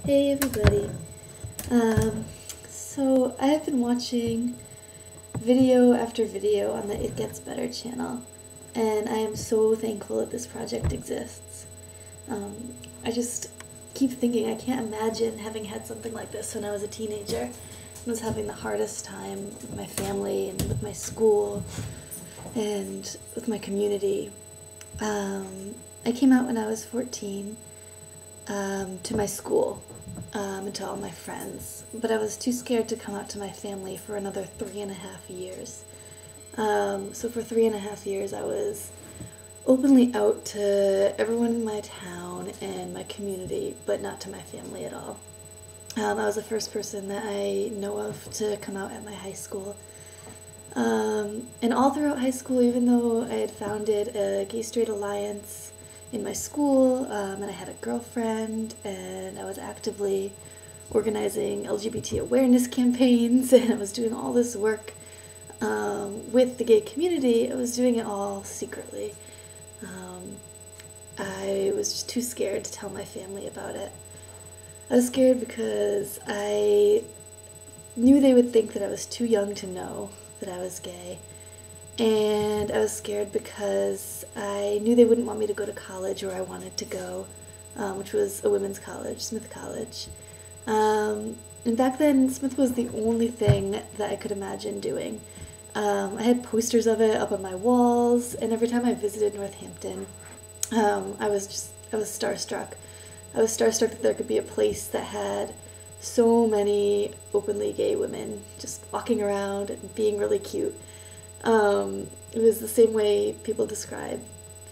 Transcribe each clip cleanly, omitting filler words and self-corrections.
Hey everybody. So I've been watching video after video on the It Gets Better channel, and I am so thankful that this project exists. I just keep thinking I can't imagine having had something like this when I was a teenager. I was having the hardest time with my family and with my school and with my community. I came out when I was 14 to my school and to all my friends, but I was too scared to come out to my family for another 3.5 years. So for 3.5 years, I was openly out to everyone in my town and my community, but not to my family at all. I was the first person that I know of to come out at my high school. And all throughout high school, even though I had founded a gay straight alliance in my school, and I had a girlfriend, and I was actively organizing LGBT awareness campaigns, and I was doing all this work with the gay community, I was doing it all secretly. I was just too scared to tell my family about it. I was scared because I knew they would think that I was too young to know that I was gay. And I was scared because I knew they wouldn't want me to go to college where I wanted to go, which was a women's college, Smith College. And back then, Smith was the only thing that I could imagine doing. I had posters of it up on my walls, and every time I visited Northampton, I was starstruck. I was starstruck that there could be a place that had so many openly gay women just walking around and being really cute. It was the same way people describe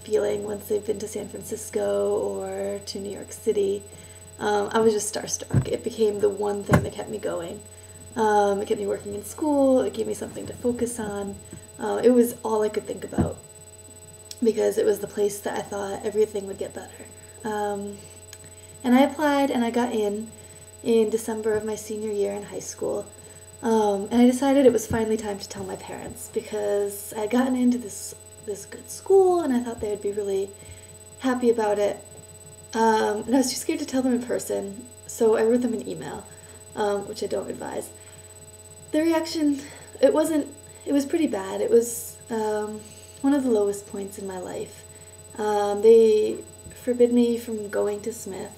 feeling once they've been to San Francisco or to New York City. I was just starstruck. It became the one thing that kept me going. It kept me working in school. It gave me something to focus on. It was all I could think about because it was the place that I thought everything would get better. And I applied and I got in December of my senior year in high school. And I decided it was finally time to tell my parents because I had gotten into this good school and I thought they would be really happy about it. And I was too scared to tell them in person, so I wrote them an email, which I don't advise. The reaction, it was pretty bad. It was one of the lowest points in my life. They forbid me from going to Smith.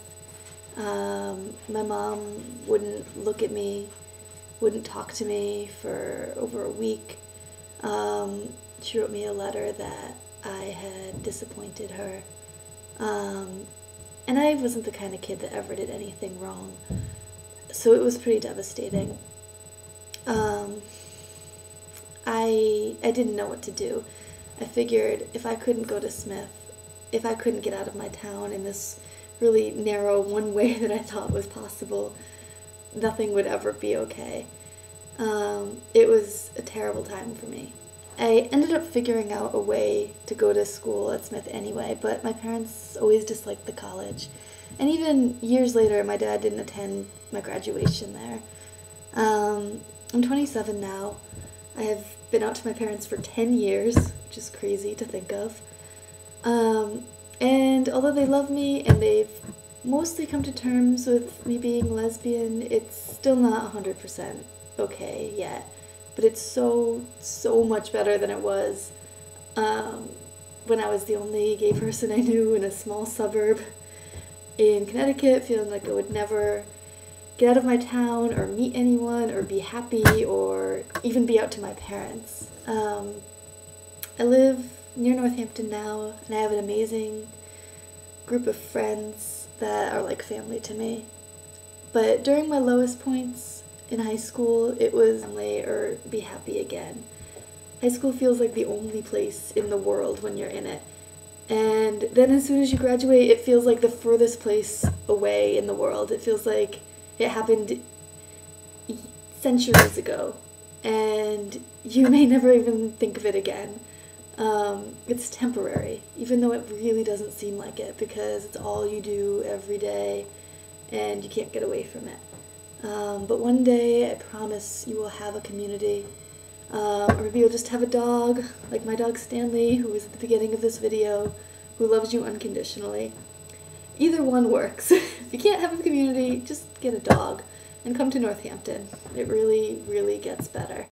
My mom wouldn't look at me, wouldn't talk to me for over a week. She wrote me a letter that I had disappointed her. And I wasn't the kind of kid that ever did anything wrong. So it was pretty devastating. I didn't know what to do. I figured if I couldn't go to Smith, if I couldn't get out of my town in this really narrow one way that I thought was possible, nothing would ever be okay. It was a terrible time for me. I ended up figuring out a way to go to school at Smith anyway, but my parents always disliked the college. And even years later, my dad didn't attend my graduation there. I'm 27 now. I have been out to my parents for 10 years, which is crazy to think of. And although they love me and they've mostly come to terms with me being lesbian, it's still not 100% okay yet. But it's so much better than it was when I was the only gay person I knew in a small suburb in Connecticut, feeling like I would never get out of my town or meet anyone or be happy or even be out to my parents. I live near Northampton now, and I have an amazing group of friends that are like family to me. But during my lowest points in high school, it was family or be happy again. High school feels like the only place in the world when you're in it. And then as soon as you graduate, it feels like the furthest place away in the world. It feels like it happened centuries ago, and you may never even think of it again. It's temporary, even though it really doesn't seem like it, because it's all you do every day, and you can't get away from it. But one day, I promise you will have a community, or maybe you'll just have a dog, like my dog Stanley, who was at the beginning of this video, who loves you unconditionally. either one works. If you can't have a community, just get a dog and come to Northampton. It really, really gets better.